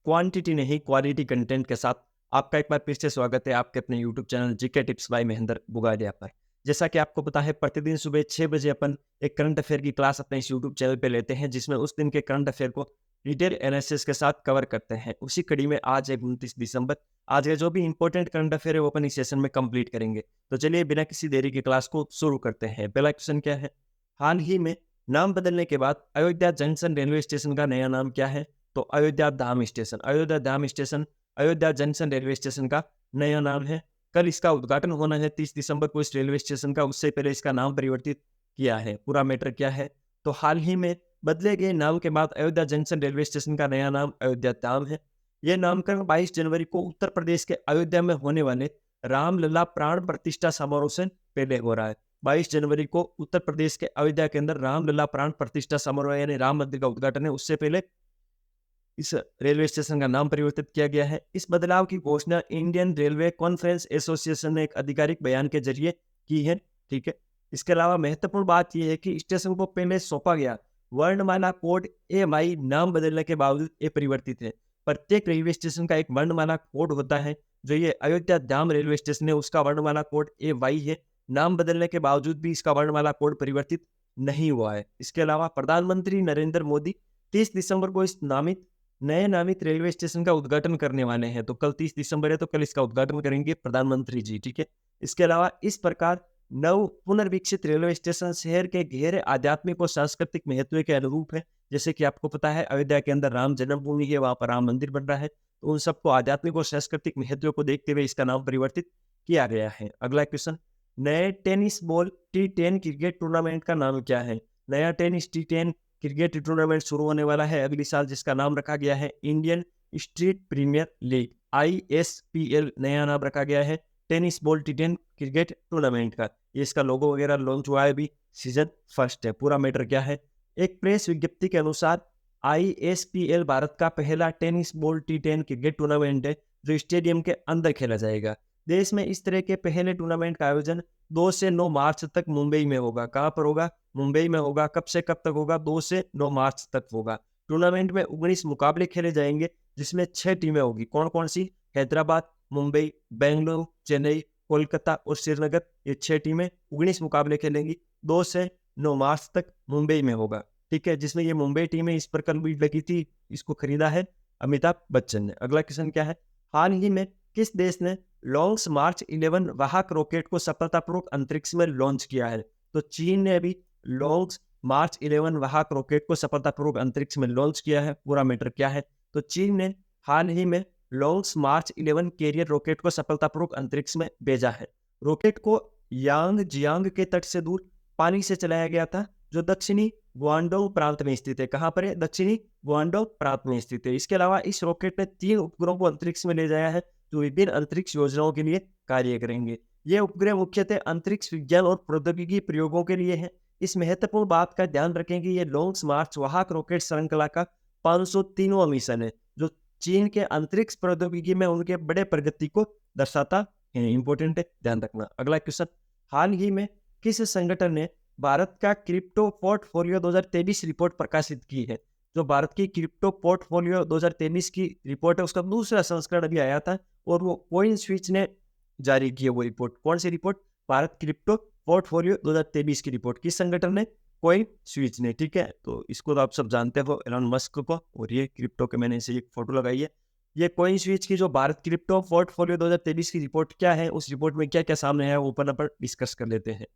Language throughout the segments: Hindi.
क्वांटिटी नहीं क्वालिटी कंटेंट के साथ आपका एक बार फिर से स्वागत है आपके अपने YouTube channel GK tips by Mahendra Bugadia पर। जैसा कि आपको पता है प्रतिदिन सुबह 6 बजे अपन एक करंट अफेयर की क्लास अपने इस यूट्यूब चैनल पे लेते हैं जिसमें उस दिन के करंट अफेयर को डिटेल एनालिसिस के साथ कवर करते हैं। उसी कड़ी में आज है 29 दिसंबर। आज के जो भी इंपॉर्टेंट करंट अफेयर है वो अपन इस सेशन में कंप्लीट करेंगे। तो चलिए बिना किसी देरी की क्लास को शुरू करते हैं। पहला क्वेश्चन क्या है, हाल ही में नाम बदलने के बाद अयोध्या जंक्शन रेलवे स्टेशन का नया नाम क्या है? तो Ayodhya Dham station. Ayodhya Dham station Ayodhya junction railway station का नया नाम है। कल इसका उद्घाटन होना है 30 दिसंबर को इस रेलवे स्टेशन का। उससे पहले इसका नाम परिवर्तित किया है। पूरा मैटर क्या है, तो हाल ही में बदले गए नाम के बाद अयोध्या जंक्शन रेलवे स्टेशन का नया नाम अयोध्या धाम है। यह नामकरण 22 जनवरी को उत्तर प्रदेश के अयोध्या में होने वाले रामलला प्राण प्रतिष्ठा समारोह से पहले हो रहा है। 22 जनवरी को उत्तर प्रदेश के अयोध्या के अंदर रामलला प्राण प्रतिष्ठा समारोह यानी राम मंदिर का उद्घाटन है। उससे पहले इस रेलवे स्टेशन का नाम परिवर्तित किया गया है। इस बदलाव की घोषणा इंडियन रेलवे कॉन्फ्रेंस एसोसिएशन ने एक आधिकारिक बयान के जरिए की है। ठीक है, इसके अलावा महत्वपूर्ण बात यह है कि स्टेशन को पहले सौंपा गया वर्णमाला कोड AMI नाम बदलने के बावजूद ये परिवर्तित है। प्रत्येक रेलवे स्टेशन का एक वर्णमाला कोड होता है। जो ये अयोध्या धाम रेलवे स्टेशन है उसका वर्णमाला कोड AY है। नाम बदलने के बावजूद भी इसका वर्णमाला कोड परिवर्तित नहीं हुआ है। इसके अलावा प्रधानमंत्री नरेंद्र मोदी 30 दिसंबर को इस नए नामित रेलवे स्टेशन का उद्घाटन करने वाले हैं। तो कल 30 दिसंबर है तो कल इसका उद्घाटन करेंगे प्रधानमंत्री जी। ठीक है, इसके अलावा इस प्रकार नव पुनर्विकसित रेलवे स्टेशन शहर के गहरे आध्यात्मिक और सांस्कृतिक महत्व के अनुरूप है। जैसे कि आपको पता है अयोध्या के अंदर राम जन्मभूमि है, वहां पर राम मंदिर बन रहा है। तो उन सबको आध्यात्मिक और सांस्कृतिक महत्व को देखते हुए इसका नाम परिवर्तित किया गया है। अगला क्वेश्चन, नए tennis ball T10 cricket tournament का नाम क्या है? नया टेनिस T10 क्रिकेट टूर्नामेंट शुरू होने वाला है अगले साल, जिसका नाम रखा गया है Indian street premier league ISPL। नया नाम रखा गया है tennis ball T10 cricket tournament का। ये इसका लोगो वगैरह लॉन्च हुआ है, अभी सीजन फर्स्ट है। पूरा मैटर क्या है, एक प्रेस विज्ञप्ति के अनुसार ISPL भारत का पहला tennis ball T10 cricket tournament है जो स्टेडियम के अंदर खेला जाएगा। देश में इस तरह के पहले टूर्नामेंट का आयोजन 2 से 9 मार्च तक मुंबई में होगा। कहाँ पर होगा? मुंबई में होगा। कब से कब तक होगा? 2 से 9 मार्च तक होगा। टूर्नामेंट में 19 मुकाबले खेले जाएंगे जिसमें 6 टीमें होगी। कौन कौन सी? हैदराबाद, मुंबई, बेंगलुरु, चेन्नई, कोलकाता और श्रीनगर। ये 6 टीमें 19 मुकाबले खेलेंगी। 2 से 9 मार्च तक मुंबई में होगा। ठीक है, जिसमें ये मुंबई टीमें इस पर कल बीट लगी थी, इसको खरीदा है अमिताभ बच्चन ने। अगला क्वेश्चन क्या है, हाल ही में किस देश ने लॉन्च मार्च 11 वाहक रॉकेट को सफलतापूर्वक अंतरिक्ष में लॉन्च किया है? तो चीन ने अभी लॉन्च मार्च 11 वाहक रॉकेट को सफलतापूर्वक अंतरिक्ष में लॉन्च किया है। पूरा मैटर क्या है, तो चीन ने हाल ही में लॉन्च मार्च 11 कैरियर रॉकेट को सफलतापूर्वक अंतरिक्ष में भेजा है। रॉकेट को यांग जियांग के तट से दूर पानी से चलाया गया था जो दक्षिणी गुआंगडोंग प्रांत में स्थित है। कहाँ पर है? दक्षिणी गुआंगडोंग प्रांत में स्थित है। इसके अलावा इस रॉकेट ने 3 उपग्रहों को अंतरिक्ष में ले जाया है जो विभिन्न अंतरिक्ष योजनाओं के लिए कार्य करेंगे। ये उपग्रह मुख्यतः अंतरिक्ष विज्ञान और प्रौद्योगिकी प्रयोगों के लिए है। इस महत्वपूर्ण बात का ध्यान रखें कि ये लॉन्च मार्च वाहक रॉकेट श्रृंखला का 503वां मिशन है जो चीन के अंतरिक्ष प्रौद्योगिकी में उनके बड़े प्रगति को दर्शाता है। इंपॉर्टेंट है, ध्यान रखना। अगला क्वेश्चन, हाल ही में किस संगठन ने भारत का क्रिप्टो पोर्टफोलियो 2023 रिपोर्ट प्रकाशित की है? जो भारत की क्रिप्टो पोर्टफोलियो 2023 की रिपोर्ट है उसका दूसरा संस्करण अभी आया था और वो कॉइन स्विच ने जारी की है। वो रिपोर्ट कौन सी रिपोर्ट? भारत क्रिप्टो पोर्टफोलियो 2023 की रिपोर्ट। किस संगठन ने? कॉइन स्विच ने। ठीक है, तो इसको तो आप सब जानते हो, एलन मस्क को। और ये क्रिप्टो के मैंने इसे एक फोटो लगाई है। ये कॉइन स्विच की जो भारत क्रिप्टो पोर्टफोलियो 2023 की रिपोर्ट क्या है, उस रिपोर्ट में क्या क्या सामने है वो अपन डिस्कस कर लेते हैं।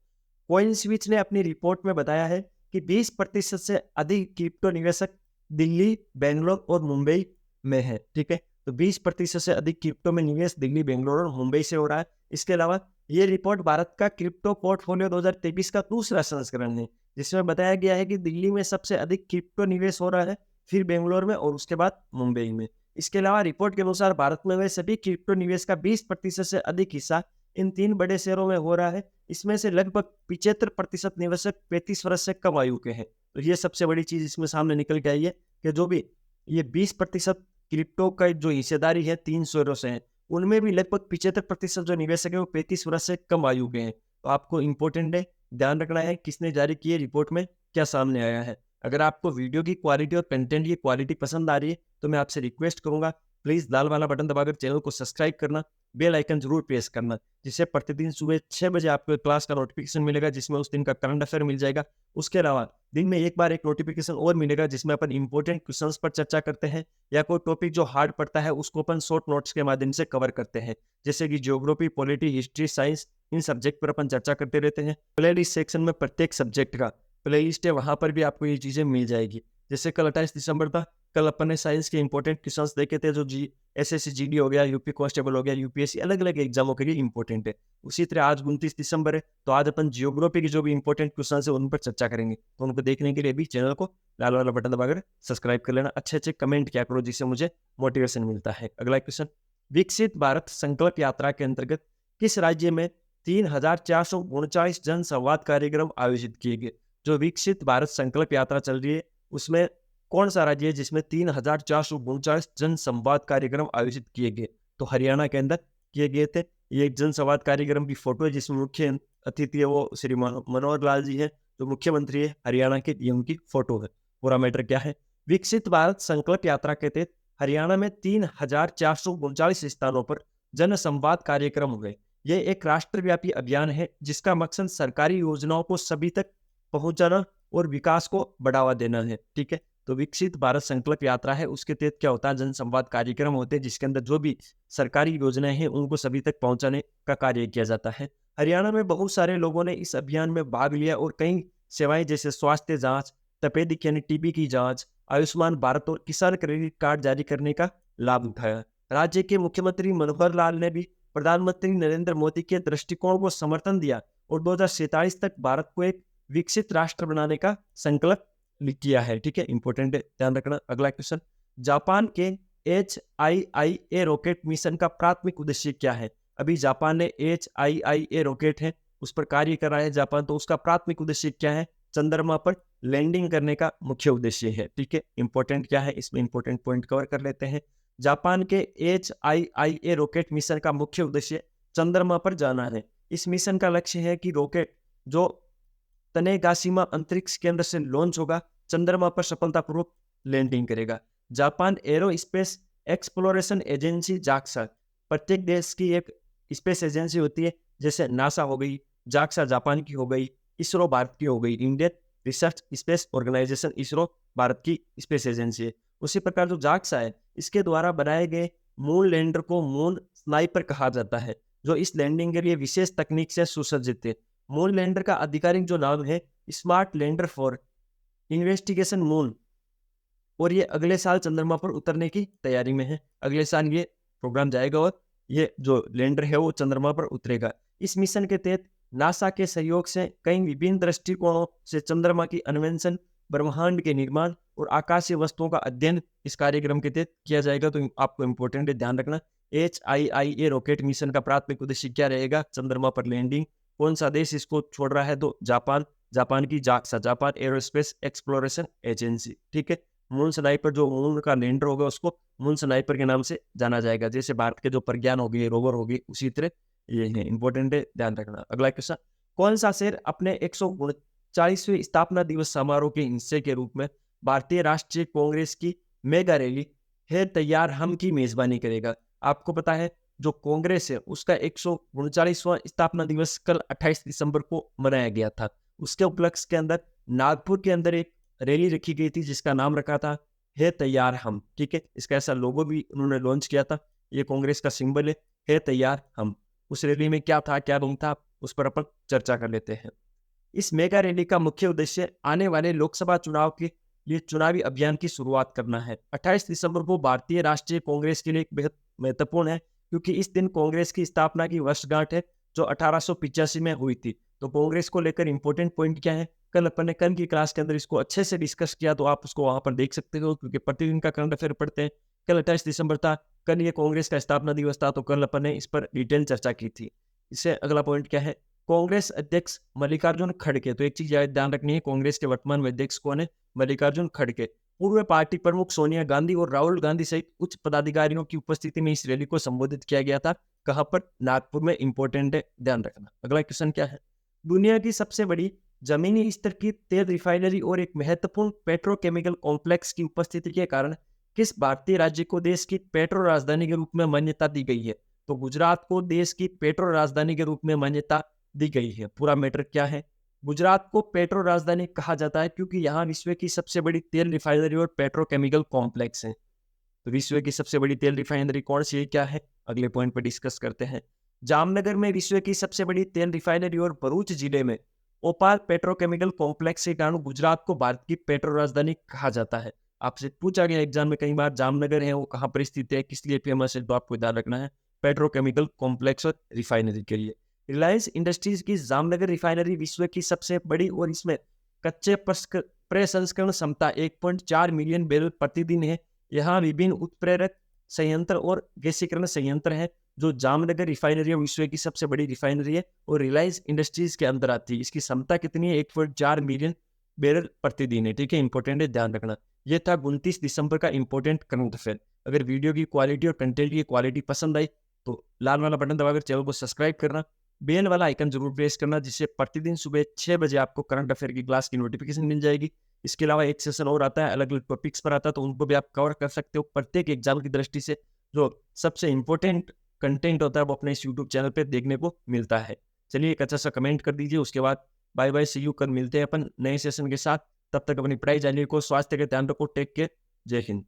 कॉइन स्विच ने अपनी रिपोर्ट में बताया है कि 20% से अधिक क्रिप्टो निवेशक दिल्ली, बेंगलोर और मुंबई में है। ठीक है, तो 20% से अधिक क्रिप्टो में निवेश दिल्ली, बेंगलोर और मुंबई से हो रहा है। इसके अलावा ये रिपोर्ट भारत का क्रिप्टो पोर्टफोलियो 2023 का दूसरा संस्करण है जिसमें बताया गया है कि दिल्ली में सबसे अधिक क्रिप्टो निवेश हो रहा है, फिर बेंगलोर में और उसके बाद मुंबई में। इसके अलावा रिपोर्ट के अनुसार भारत में हुए सभी क्रिप्टो निवेश का 20% से अधिक हिस्सा इन 3 बड़े शहरों में हो रहा है। इसमें से लगभग 75% निवेशक 35 वर्ष से कम आयु के हैं। तो ये सबसे बड़ी चीज इसमें सामने निकल के आई है कि जो भी ये 20% क्रिप्टो का जो हिस्सेदारी है 3 शहरों से है, उनमें भी लगभग 75% जो निवेशक है वो 35 वर्ष से कम आयु के हैं। तो आपको इंपॉर्टेंट है, ध्यान रखना है किसने जारी की है रिपोर्ट में क्या सामने आया है। अगर आपको वीडियो की क्वालिटी और कंटेंट की क्वालिटी पसंद आ रही है तो मैं आपसे रिक्वेस्ट करूंगा, प्लीज़ लाल वाला बटन दबाकर चैनल को सब्सक्राइब करना, बेल आइकन जरूर प्रेस करना, जिससे प्रतिदिन सुबह 6 बजे आपको क्लास का नोटिफिकेशन मिलेगा, जिसमें उस दिन का करंट अफेयर मिल जाएगा। उसके अलावा दिन में एक बार एक नोटिफिकेशन और मिलेगा, जिसमें अपन इंपॉर्टेंट क्वेश्चंस पर चर्चा करते हैं, या कोई टॉपिक जो हार्ड पड़ता है उसको अपन शॉर्ट नोट्स के माध्यम से कवर करते हैं, जैसे कि ज्योग्राफी, पॉलिटी, हिस्ट्री, साइंस, इन सब्जेक्ट पर अपन चर्चा करते रहते हैं। प्लेलिस्ट सेक्शन में प्रत्येक सब्जेक्ट का प्लेलिस्ट है, वहां पर भी आपको ये चीजें मिल जाएगी। जैसे कल 28 दिसंबर था, कल अपन ने साइंस के इंपॉर्टेंट क्वेश्चंस देखे थे, जो एसएससी जीडी हो गया, यूपी कांस्टेबल हो गया, यूपीएससी, अलग अलग एग्जामों के लिए इंपॉर्टेंट है। उसी तरह आज 29 दिसंबर है, तो आज अपन जियोग्राफी के जो भी इंपॉर्टेंट क्वेश्चन है उन पर चर्चा करेंगे। तो उनको देखने के लिए भी चैनल को लाल वाला बटन दबाकर सब्सक्राइब कर लेना, अच्छे अच्छे कमेंट किया करो, जिससे मुझे मोटिवेशन मिलता है। अगला क्वेश्चन, विकसित भारत संकल्प यात्रा के अंतर्गत किस राज्य में 3439 जन संवाद कार्यक्रम आयोजित किए गए? जो विकसित भारत संकल्प यात्रा चल रही है उसमें कौन सा राज्य है जिसमें 3439 जन संवाद कार्यक्रम आयोजित किए गए? तो हरियाणा के अंदर किए गए थे। ये एक जन संवाद कार्यक्रम की फोटो है, जिसमें मुख्य अतिथि है वो श्री मनोहर लाल जी है, जो मुख्यमंत्री है हरियाणा के, ये उनकी फोटो है। पूरा मैटर क्या है, विकसित भारत संकल्प यात्रा के तहत हरियाणा में 3439 स्थानों पर जन संवाद कार्यक्रम हुए। यह एक राष्ट्रव्यापी अभियान है जिसका मकसद सरकारी योजनाओं को सभी तक पहुंचाना और विकास को बढ़ावा देना है। ठीक है, तो विकसित भारत संकल्प यात्रा है, उसके तहत क्या होता है, जन संवाद कार्यक्रम होते हैं, जिसके अंदर जो भी सरकारी योजनाएं हैं उनको सभी तक पहुंचाने का कार्य किया जाता है। हरियाणा में बहुत सारे लोगों ने इस अभियान में भाग लिया और कई सेवाएं जैसे स्वास्थ्य जांच, तपेदिक यानी टीबी की जांच, आयुष्मान भारत और किसान क्रेडिट कार्ड जारी करने का लाभ उठाया। राज्य के मुख्यमंत्री मनोहर लाल ने भी प्रधानमंत्री नरेंद्र मोदी के दृष्टिकोण को समर्थन दिया और 2047 तक भारत को एक विकसित राष्ट्र बनाने का संकल्प किया है। ठीक है, इंपॉर्टेंट है, ध्यान रखना। अगला क्वेश्चन, जापान के HIIA रॉकेट मिशन का प्राथमिक उद्देश्य क्या है? अभी जापान ने HIIA रॉकेट है उस पर कार्य कर रहा है जापान, तो उसका प्राथमिक उद्देश्य क्या है? चंद्रमा पर लैंडिंग करने का मुख्य उद्देश्य है। ठीक है, इंपॉर्टेंट क्या है, इसमें इंपॉर्टेंट पॉइंट कवर कर लेते हैं। जापान के HIIA रॉकेट मिशन का मुख्य उद्देश्य चंद्रमा पर जाना है। इस मिशन का लक्ष्य है कि रॉकेट जो तनेगाशिमा अंतरिक्ष केंद्र से लॉन्च होगा, चंद्रमा पर सफलतापूर्वक लैंडिंग करेगा। Japan aerospace exploration agency JAXA, प्रत्येक देश की एक स्पेस एजेंसी होती है, जैसे नासा हो गई, जाक्सा जापान की हो गई, इसरो भारत की हो गई, Indian research space organisation ISRO Bharat की स्पेस एजेंसी है। उसी प्रकार जो जाक्सा है, इसके द्वारा बनाए गए मून लैंडर को मून स्नाइपर कहा जाता है, जो इस लैंडिंग के लिए विशेष तकनीक से सुसज्जित है। मून लैंडर का आधिकारिक जो नाम है smart lander for investigation moon, और ये अगले साल चंद्रमा पर उतरने की तैयारी में है। अगले साल ये प्रोग्राम जाएगा और ये जो लैंडर है वो चंद्रमा पर उतरेगा। इस मिशन के तहत नासा के सहयोग से कई विभिन्न दृष्टिकोणों से चंद्रमा की अन्वेषण, ब्रह्मांड के निर्माण और आकाशीय वस्तुओं का अध्ययन इस कार्यक्रम के तहत किया जाएगा। तो आपको इंपॉर्टेंट है, ध्यान रखना। HIIA रॉकेट मिशन का प्राथमिक उद्देश्य क्या रहेगा? चंद्रमा पर लैंडिंग। कौन सा देश इसको छोड़ रहा है? तो जापान, जापान की JAXA, Japan aerospace exploration agency. ठीक है, मून स्नाइपर जो मून का लैंडर होगा उसको मून स्नाइपर के नाम से जाना जाएगा, जैसे भारत के जो प्रज्ञान हो गए, रोवर हो गई, उसी तरह ये है, इंपॉर्टेंट है, ध्यान रखना। अगला क्वेश्चन, कौन सा शहर अपने 139वें स्थापना दिवस समारोह के हिस्से के रूप में भारतीय राष्ट्रीय कांग्रेस की मेगा रैली है तैयार हम की मेजबानी करेगा? आपको पता है जो कांग्रेस है उसका 139वां स्थापना दिवस कल 28 दिसंबर को मनाया गया था। उसके उपलक्ष्य के अंदर नागपुर के अंदर एक रैली रखी गई थी जिसका नाम रखा था है तैयार हम। ठीक है, इसका ऐसा लोगो भी उन्होंने लॉन्च किया था, ये कांग्रेस का सिंबल है तैयार हम। उस रैली में क्या था क्या नहीं था उस पर अपन चर्चा कर लेते हैं। इस मेगा रैली का मुख्य उद्देश्य आने वाले लोकसभा चुनाव के लिए चुनावी अभियान की शुरुआत करना है। 28 दिसंबर को भारतीय राष्ट्रीय कांग्रेस के लिए बेहद महत्वपूर्ण है, क्योंकि इस दिन कांग्रेस की स्थापना की वर्षगांठ है जो 1885 में हुई थी। तो कांग्रेस को लेकर इंपॉर्टेंट पॉइंट क्या है, कल अपन ने कल की क्लास के अंदर इसको अच्छे से डिस्कस किया, तो आप उसको वहां पर देख सकते हो, क्योंकि प्रतिदिन का करंट अफेयर पढ़ते हैं। कल 28 दिसंबर था, कल ये कांग्रेस का स्थापना दिवस था, तो कल अपन ने इस पर डिटेल चर्चा की थी। इससे अगला पॉइंट क्या है, कांग्रेस अध्यक्ष मल्लिकार्जुन खड़गे। तो एक चीज ध्यान रखनी है, कांग्रेस के वर्तमान अध्यक्ष कौन है? मल्लिकार्जुन खड़गे। पूर्व पार्टी प्रमुख सोनिया गांधी और राहुल गांधी सहित उच्च पदाधिकारियों की उपस्थिति में इस रैली को संबोधित किया गया था। कहां पर? नागपुर में। इंपॉर्टेंट है, ध्यान रखना। अगला क्वेश्चन क्या है, दुनिया की सबसे बड़ी जमीनी स्तर की तेल रिफाइनरी और एक महत्वपूर्ण पेट्रोकेमिकल कॉम्प्लेक्स की उपस्थिति के कारण किस भारतीय राज्य को देश की पेट्रो राजधानी के रूप में मान्यता दी गई है? तो गुजरात को देश की पेट्रो राजधानी के रूप में मान्यता दी गई है। पूरा मैटर क्या है? गुजरात को पेट्रो राजधानी कहा जाता है क्योंकि यहाँ विश्व की सबसे बड़ी तेल रिफाइनरी और पेट्रोकेमिकल कॉम्प्लेक्स है। तो विश्व की सबसे बड़ी तेल रिफाइनरी कौन सी है, क्या है? अगले पॉइंट पर डिस्कस करते हैं। जामनगर में विश्व की सबसे बड़ी तेल रिफाइनरी और भरूच जिले में ओपाल पेट्रोकेमिकल कॉम्प्लेक्स के कारण गुजरात को भारत की पेट्रो राजधानी कहा जाता है। आपसे पूछा गया एग्जाम में कई बार, जामनगर है वो कहाँ पर स्थित है, किस लिए फेमस है, तो आपको ध्यान रखना है पेट्रोकेमिकल कॉम्प्लेक्स और रिफाइनरी के लिए। रिलायंस इंडस्ट्रीज की जामनगर रिफाइनरी विश्व की सबसे बड़ी और इसमें कच्चे प्रसंस्करण क्षमता 1.4 मिलियन बैरल प्रतिदिन है। यहाँ विभिन्न उत्प्रेरक संयंत्र और गैसीकरण संयंत्र है। जो जामनगर रिफाइनरी विश्व की सबसे बड़ी रिफाइनरी है और रिलायंस इंडस्ट्रीज के अंदर आती है। इसकी क्षमता कितनी है? 1.4 मिलियन बैरल प्रतिदिन है। ठीक है, इंपॉर्टेंट है, ध्यान रखना। यह था 29 दिसंबर का इंपॉर्टेंट करंट अफेयर। अगर वीडियो की क्वालिटी और कंटेंट की क्वालिटी पसंद आई तो लाल वाला बटन दबाकर चैनल को सब्सक्राइब करना, बेल वाला आइकन जरूर प्रेस करना, जिससे प्रतिदिन सुबह 6 बजे आपको करंट अफेयर की क्लास की नोटिफिकेशन मिल जाएगी। इसके अलावा एक सेशन और आता है, अलग अलग टॉपिक्स पर आता है, तो उनको भी आप कवर कर सकते हो। प्रत्येक एग्जाम की दृष्टि से जो सबसे इंपॉर्टेंट कंटेंट होता है वो अपने इस यूट्यूब चैनल पे देखने को मिलता है। चलिए एक अच्छा सा कमेंट कर दीजिए, उसके बाद बाय बाय, सी यू। कल मिलते हैं अपन नए सेशन के साथ। तब तक अपनी पढ़ाई जारी रखो, स्वास्थ्य का ध्यान रखो, टेक केयर, जय हिंद।